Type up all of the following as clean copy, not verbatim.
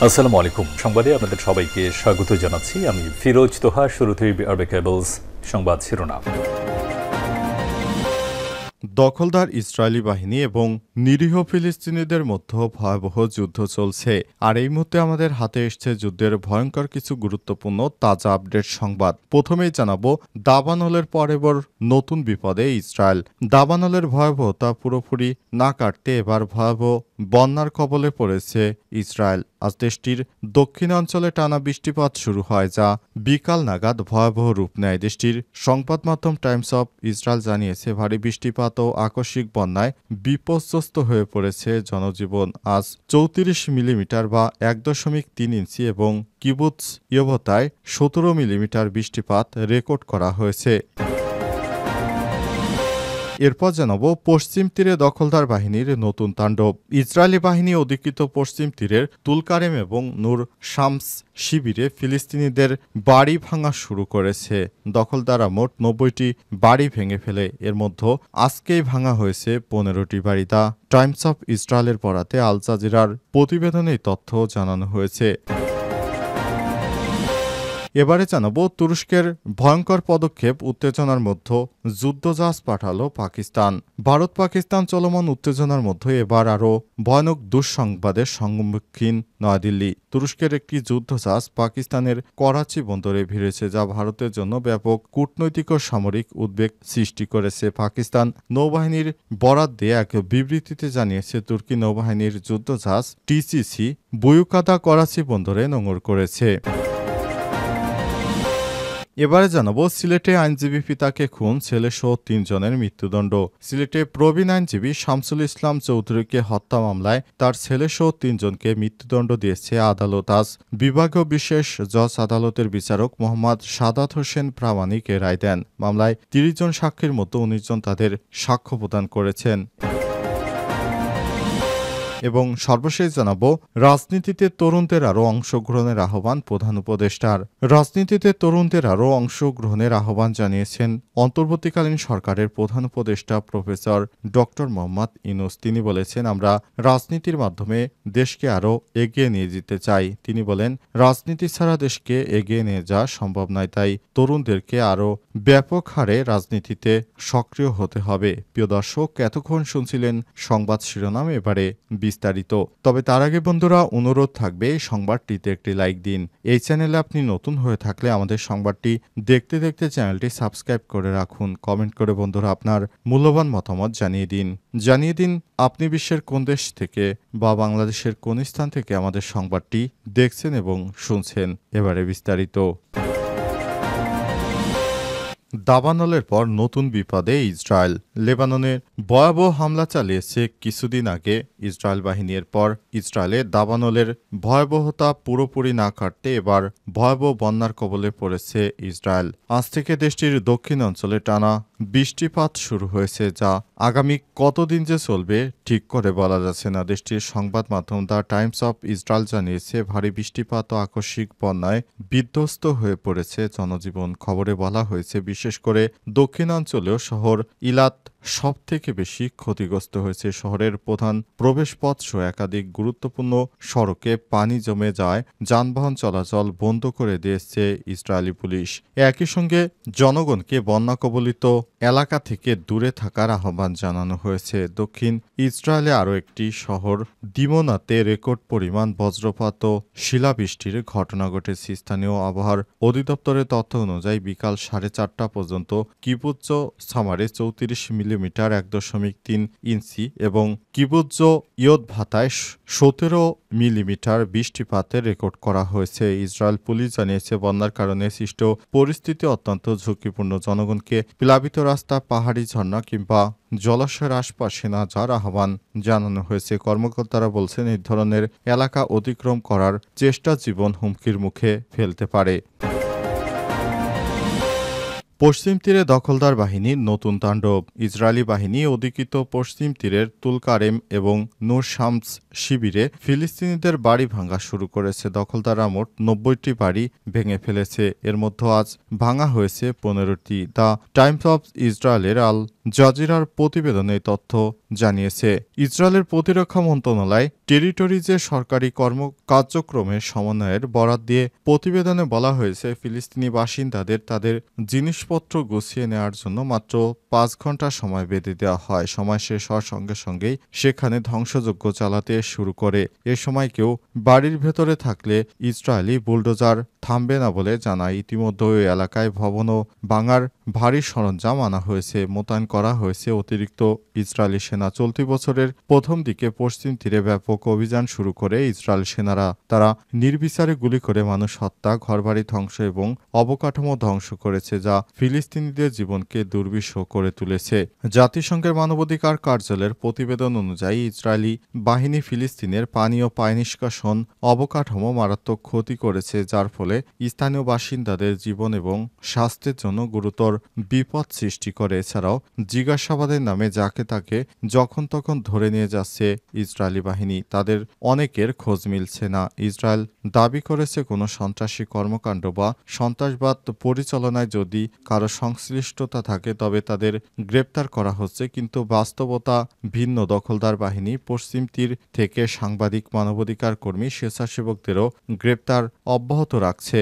আসসালামু আলাইকুম। সংবাদে আপনাদের সবাইকে স্বাগত জানাচ্ছি। আমি ফিরোজ তোহা। শুরুতেই আরবে কেবলস সংবাদ শিরোনাম। দখলদার ইসরায়েলি বাহিনী এবং নিরীহ ফিলিস্তিনিদের মধ্যে ভয়াবহ যুদ্ধ চলছে। আর এই মুহূর্তে আমাদের হাতে এসছে যুদ্ধের ভয়ঙ্কর কিছু গুরুত্বপূর্ণ তাজা আপডেট সংবাদ। প্রথমেই জানাবো দাবানলের পর এবার নতুন বিপদে ইসরায়েল। দাবানলের ভয়াবহতা পুরোপুরি না কাটতে এবার ভয়াবহ বন্যার কবলে পড়েছে ইসরায়েল। আজ দেশটির দক্ষিণাঞ্চলে টানা বৃষ্টিপাত শুরু হয়, যা বিকাল নাগাদ ভয়াবহ রূপ নেয়। দেশটির সংবাদ মাধ্যম টাইমস অফ ইসরায়েল জানিয়েছে, ভারী বৃষ্টিপাত ও আকস্মিক বন্যায় বিপর্যস্ত হয়ে পড়েছে জনজীবন। আজ 34 মিলিমিটার বা 1.3 ইঞ্চি এবং কিবুৎজ ইয়োভতায় 17 মিলিমিটার বৃষ্টিপাত রেকর্ড করা হয়েছে। এরপর জানাবো পশ্চিম তীরে দখলদার বাহিনীর নতুন তাণ্ডব। ইসরায়েলি বাহিনী অধিকৃত পশ্চিম তীরের তুলকারেম এবং নূর শামস শিবিরে ফিলিস্তিনিদের বাড়ি ভাঙা শুরু করেছে। দখলদাররা মোট 90টি বাড়ি ভেঙে ফেলে। এর মধ্যে আজকেই ভাঙা হয়েছে 15টি বাড়ি। দা টাইমস অফ ইসরায়েলের বরাতে আল জাজিরার প্রতিবেদনে তথ্য জানানো হয়েছে। এবারে জানাবো তুরস্কের ভয়ঙ্কর পদক্ষেপ, উত্তেজনার মধ্যে যুদ্ধজাহাজ পাঠালো পাকিস্তান। ভারত পাকিস্তান চলমান উত্তেজনার মধ্যে এবার আরও ভয়ানক দুঃসংবাদের সম্মুখীন নয়াদিল্লি। তুরস্কের একটি যুদ্ধজাহাজ পাকিস্তানের করাচি বন্দরে ভিড়েছে, যা ভারতের জন্য ব্যাপক কূটনৈতিক ও সামরিক উদ্বেগ সৃষ্টি করেছে। পাকিস্তান নৌবাহিনীর বরাত দিয়ে এক বিবৃতিতে জানিয়েছে, তুর্কি নৌবাহিনীর যুদ্ধজাহাজ টিসিসি বুয়ুকাদা করাচি বন্দরে নোঙর করেছে। এবারে জানাবো সিলেটে আইনজীবী পিতাকে খুন, ছেলেসহ 3 জনের মৃত্যুদণ্ড। সিলেটে প্রবীণ আইনজীবী শামসুল ইসলাম চৌধুরীকে হত্যা মামলায় তার ছেলেসহ 3 জনকে মৃত্যুদণ্ড দিয়েছে আদালত। আজ বিভাগীয় বিশেষ জজ আদালতের বিচারক মোহাম্মদ সাদাত হোসেন প্রামাণিক এ রায় দেন। মামলায় 30 জন সাক্ষীর মধ্যে 19 জন তাদের সাক্ষ্য প্রদান করেছেন। এবং সর্বশেষ জানাবো রাজনীতিতে তরুণদের আরও অংশগ্রহণের আহ্বান প্রধান উপদেষ্টার। রাজনীতিতে তরুণদের আরও অংশগ্রহণের আহ্বান জানিয়েছেন অন্তর্বর্তীকালীন সরকারের প্রধান উপদেষ্টা প্রফেসর ডক্টর মোহাম্মদ ইউনূস। তিনি বলেছেন, আমরা রাজনীতির মাধ্যমে দেশকে আরও এগিয়ে নিয়ে যেতে চাই। তিনি বলেন, রাজনীতি ছাড়া দেশকে এগিয়ে নিয়ে যাওয়া সম্ভব নয়, তাই তরুণদেরকে আরও ব্যাপক হারে রাজনীতিতে সক্রিয় হতে হবে। প্রিয় দর্শক, এতক্ষণ শুনছিলেন সংবাদ শিরোনাম, এবারে বিস্তারিত। তবে তার আগে বন্ধুরা অনুরোধ থাকবে সংবাদটিতে একটি লাইক দিন। এই চ্যানেলে আপনি নতুন হয়ে থাকলে আমাদের সংবাদটি দেখতে দেখতে চ্যানেলটি সাবস্ক্রাইব করে রাখুন। কমেন্ট করে বন্ধুরা আপনার মূল্যবান মতামত জানিয়ে দিন আপনি বিশ্বের কোন দেশ থেকে বা বাংলাদেশের কোন স্থান থেকে আমাদের সংবাদটি দেখছেন এবং শুনছেন। এবারে বিস্তারিত। দাবানলের পর নতুন বিপদে ইসরায়েল। লেবাননে ভয়াবহ হামলা চালিয়েছে কিছুদিন আগে ইসরায়েল বাহিনী। এরপর ইসরায়েলে দাবানলের ভয়াবহতা পুরোপুরি না কাটতে এবার ভয়াবহ বন্যার কবলে পড়েছে ইসরায়েল। আজ থেকে দেশটির দক্ষিণ অঞ্চলে টানা বৃষ্টিপাত শুরু হয়েছে, যা আগামী কতদিন যে চলবে ঠিক করে বলা যাচ্ছে না। দেশটির সংবাদ মাধ্যম দ্য টাইমস অফ ইসরায়েল জানিয়েছে, ভারী বৃষ্টিপাত ও আকস্মিক বন্যায় বিধ্বস্ত হয়ে পড়েছে জনজীবন। খবরে বলা হয়েছে, বিশেষ করে দক্ষিণাঞ্চলীয় শহর ইলাত সবথেকে বেশি ক্ষতিগ্রস্ত হয়েছে। শহরের প্রধান প্রবেশপথ সহ একাধিক গুরুত্বপূর্ণ সড়কে পানি জমে যায়, যানবাহন চলাচল বন্ধ করে দিয়েছে ইসরায়েলি পুলিশ। একই সঙ্গে জনগণকে বন্যা কবলিত এলাকা থেকে দূরে থাকার আহ্বান জানানো হয়েছে। দক্ষিণ ইসরায়েলে আরও একটি শহর দিমোনাতে রেকর্ড পরিমাণ বজ্রপাত ও শিলাবৃষ্টির ঘটনা ঘটেছে। স্থানীয় আবহাওয়ার অধিদপ্তরের তথ্য অনুযায়ী বিকাল 4:30 পর্যন্ত কিবুৎজ সামারে 34 মিলিমিটার 1.3 ইঞ্চি এবং কিবুৎজ ইয়োতভাতায় 17 মিলিমিটার বৃষ্টিপাতের রেকর্ড করা হয়েছে। ইসরায়েল পুলিশ জানিয়েছে, বন্যার কারণে সৃষ্ট পরিস্থিতি অত্যন্ত ঝুঁকিপূর্ণ। জনগণকে প্লাবিত রাস্তা, পাহাড়ি ঝর্ণা কিংবা জলাশয়ের আশপাশে না যাওয়ার আহ্বান জানানো হয়েছে। কর্মকর্তারা বলছেন, এই ধরনের এলাকা অতিক্রম করার চেষ্টা জীবন হুমকির মুখে ফেলতে পারে। পশ্চিম তীরে দখলদার বাহিনীর নতুন তাণ্ডব। ইসরায়েলি বাহিনী অধিকৃত পশ্চিম তীরের তুলকারেম এবং নূর শামস শিবিরে ফিলিস্তিনিদের বাড়ি ভাঙা শুরু করেছে। দখলদাররা মোট 90টি বাড়ি ভেঙে ফেলেছে। এর মধ্যে আজ ভাঙা হয়েছে 15টি। দ্য টাইমস অফ ইসরায়েলের আল জাজিরার প্রতিবেদনে এই তথ্য জানিয়েছে। ইসরায়েলের প্রতিরক্ষা মন্ত্রণালয় টেরিটরিজের সরকারি কার্যক্রমের সমন্বয়ের বরাত দিয়ে প্রতিবেদনে বলা হয়েছে, ফিলিস্তিনি বাসিন্দাদের তাদের জিনিসপত্র গুছিয়ে নেওয়ার জন্য মাত্র 5 ঘন্টা সময় বেঁধে দেওয়া হয়। সময় শেষ হওয়ার সঙ্গে সঙ্গেই সেখানে ধ্বংসযজ্ঞ চালাতে শুরু করে। এ সময় কেউ বাড়ির ভেতরে থাকলে ইসরায়েলি বুলডোজার থামবে না বলে জানায়। ইতিমধ্যে ওই এলাকায় ভবন ও ভাঙার ভারী সরঞ্জাম আনা হয়েছে, মোতায়েন করা হয়েছে অতিরিক্ত ইসরায়েলি সেনা। চলতি বছরের প্রথম দিকে পশ্চিম তীরে ব্যাপক অভিযান শুরু করে ইসরায়েল সেনারা। তারা নির্বিচারে গুলি করে মানুষ হত্যা, ঘরবাড়ি ধ্বংস এবং অবকাঠামো ধ্বংস করেছে, যা ফিলিস্তিনিদের জীবনকে দুর্বিষহ করে তুলেছে। জাতিসংঘের মানবাধিকার কার্যালয়ের প্রতিবেদন অনুযায়ী ইসরায়েলি বাহিনী ফিলিস্তিনের পানি ও পানি নিষ্কাশন অবকাঠামো মারাত্মক ক্ষতি করেছে, যার ফলে স্থানীয় বাসিন্দাদের জীবন এবং স্বাস্থ্যের জন্য গুরুতর বিপদ সৃষ্টি করে। এছাড়াও জিজ্ঞাসাবাদের নামে যাকে তাকে যখন তখন ধরে নিয়ে যাচ্ছে ইসরায়েলি বাহিনী। তাদের অনেকের খোঁজ মিলছে না। ইসরায়েল দাবি করেছে কোনো সন্ত্রাসী কর্মকাণ্ড বা সন্ত্রাসবাদ পরিচালনায় যদি কারো সংশ্লিষ্টতা থাকে তবে তাদের গ্রেপ্তার করা হচ্ছে, কিন্তু বাস্তবতা ভিন্ন। দখলদার বাহিনী পশ্চিম তীর থেকে সাংবাদিক, মানবাধিকার কর্মী, স্বেচ্ছাসেবকদেরও গ্রেপ্তার অব্যাহত রাখছে।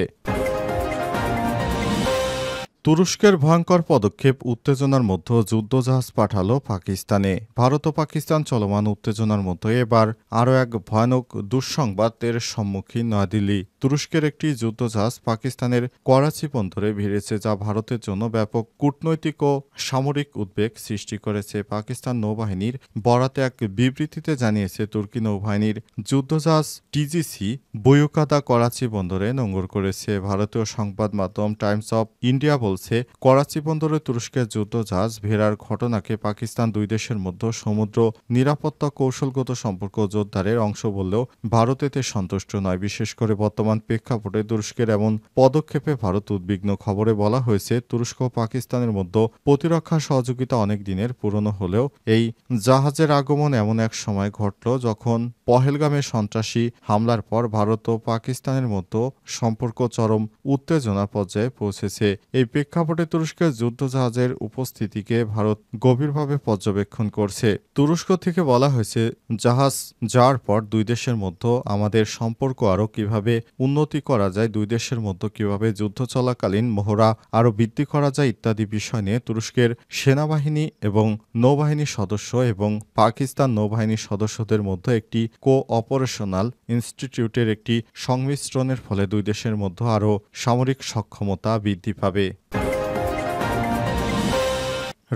তুরস্কের ভয়ঙ্কর পদক্ষেপ, উত্তেজনার মধ্যে যুদ্ধজাহাজ পাঠালো পাকিস্তানে। ভারত ও পাকিস্তান চলমান উত্তেজনার মধ্যে এবার আরও এক ভয়ানক দুঃসংবাদের সম্মুখীন নয়াদিল্লি। তুরস্কের একটি যুদ্ধজাহাজ পাকিস্তানের করাচি বন্দরে ভিড়েছে, যা ভারতের জন্য ব্যাপক কূটনৈতিক ও সামরিক উদ্বেগ সৃষ্টি করেছে। পাকিস্তান নৌবাহিনীর বরাতে এক বিবৃতিতে জানিয়েছে, তুর্কি নৌবাহিনীর যুদ্ধজাহাজ টিজিসি বুয়ুকাদা করাচি বন্দরে নোঙর করেছে। ভারতীয় সংবাদ মাধ্যম টাইমস অব ইন্ডিয়া বলছে, করাচি বন্দরে তুরস্কের যুদ্ধজাহাজ ভেড়ার ঘটনাকে পাকিস্তান দুই দেশের মধ্যে সমুদ্র নিরাপত্তা কৌশলগত সম্পর্ক জোরদারের অংশ বললেও ভারত এতে সন্তুষ্ট নয়। বিশেষ করে বর্তমান প্রেক্ষাপটে তুরস্কের এমন পদক্ষেপে ভারত উদ্বিগ্ন। খবরে বলা হয়েছে, তুরস্ক ও পাকিস্তানের মধ্যে প্রতিরক্ষা সহযোগিতা অনেক দিনের পুরনো হলেও এই জাহাজের আগমন এমন এক সময় ঘটল যখন পহেলগামে সন্ত্রাসী হামলার পর ভারত ও পাকিস্তানের মধ্যে সম্পর্ক চরম উত্তেজনা পর্যায়ে পৌঁছেছে। এই প্রেক্ষাপটে তুরস্কের যুদ্ধজাহাজের উপস্থিতিকে ভারত গভীরভাবে পর্যবেক্ষণ করছে। তুরস্ক থেকে বলা হয়েছে, জাহাজ যাওয়ার পর দুই দেশের মধ্যে আমাদের সম্পর্ক আরও কিভাবে উন্নতি করা যায়, দুই দেশের মধ্যে কিভাবে যুদ্ধ চলাকালীন মহড়া আরও বৃদ্ধি করা যায় ইত্যাদি বিষয় নিয়ে তুরস্কের সেনাবাহিনী এবং নৌবাহিনীর সদস্য এবং পাকিস্তান নৌবাহিনীর সদস্যদের মধ্যে একটি কো-অপারেশনাল ইনস্টিটিউটের একটি সংমিশ্রণের ফলে দুই দেশের মধ্যে আরও সামরিক সক্ষমতা বৃদ্ধি পাবে।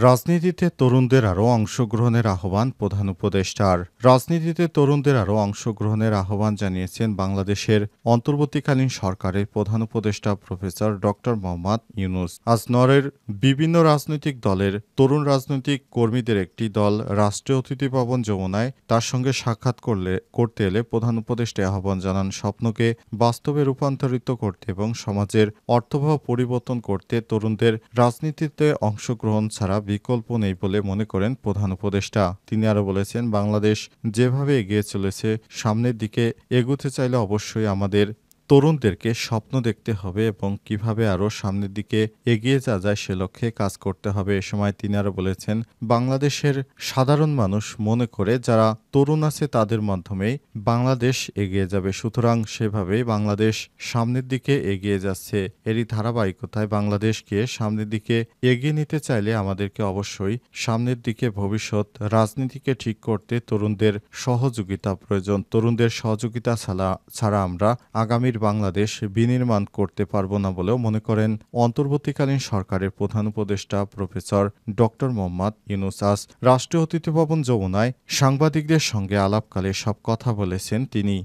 রাজনীতিতে তরুণদের আরও অংশগ্রহণের আহ্বান প্রধান উপদেষ্টার। রাজনীতিতে তরুণদের আরও অংশগ্রহণের আহ্বান জানিয়েছেন বাংলাদেশের অন্তর্বর্তীকালীন সরকারের প্রধান উপদেষ্টা প্রফেসর ডক্টর মোহাম্মদ ইউনূস। আজ নওরের বিভিন্ন রাজনৈতিক দলের তরুণ রাজনৈতিক কর্মীদের একটি দল রাষ্ট্রীয় অতিথি ভবন যমুনায় তার সঙ্গে সাক্ষাৎ করতে এলে প্রধান উপদেষ্টা আহ্বান জানান, স্বপ্নকে বাস্তবে রূপান্তরিত করতে এবং সমাজের অর্থবহ পরিবর্তন করতে তরুণদের রাজনীতিতে অংশগ্রহণ ছাড়া বিকল্প নেই বলে মনে করেন প্রধান উপদেষ্টা। তিনি আরও বলেছেন, বাংলাদেশ যেভাবে এগিয়ে চলেছে, সামনের দিকে এগোতে চাইলে অবশ্যই আমাদের তরুণদেরকে স্বপ্ন দেখতে হবে এবং কিভাবে আরও সামনের দিকে এগিয়ে যাওয়া যায় সে লক্ষ্যে কাজ করতে হবে। এ সময় তিনি আরও বলেছেন, বাংলাদেশের সাধারণ মানুষ মনে করে যারা তরুণ আছে তাদের মাধ্যমেই বাংলাদেশ এগিয়ে যাবে, সুতরাং সেভাবেই বাংলাদেশ সামনের দিকে এগিয়ে যাচ্ছে। এরই ধারাবাহিকতায় বাংলাদেশকে সামনের দিকে এগিয়ে নিতে চাইলে আমাদেরকে অবশ্যই সামনের দিকে ভবিষ্যৎ রাজনীতিকে ঠিক করতে তরুণদের সহযোগিতা প্রয়োজন। তরুণদের সহযোগিতা ছাড়া আমরা আগামী বাংলাদেশ বিনির্মাণ করতে পারব না বলেও মনে করেন অন্তর্বর্তীকালীন সরকারের প্রধান উপদেষ্টা প্রফেসর ডক্টর মোহাম্মদ ইউনূস। আজ রাষ্ট্রীয় অতিথি ভবন যমুনায় সাংবাদিকদের সঙ্গে আলাপকালে সব কথা বলেছেন তিনি।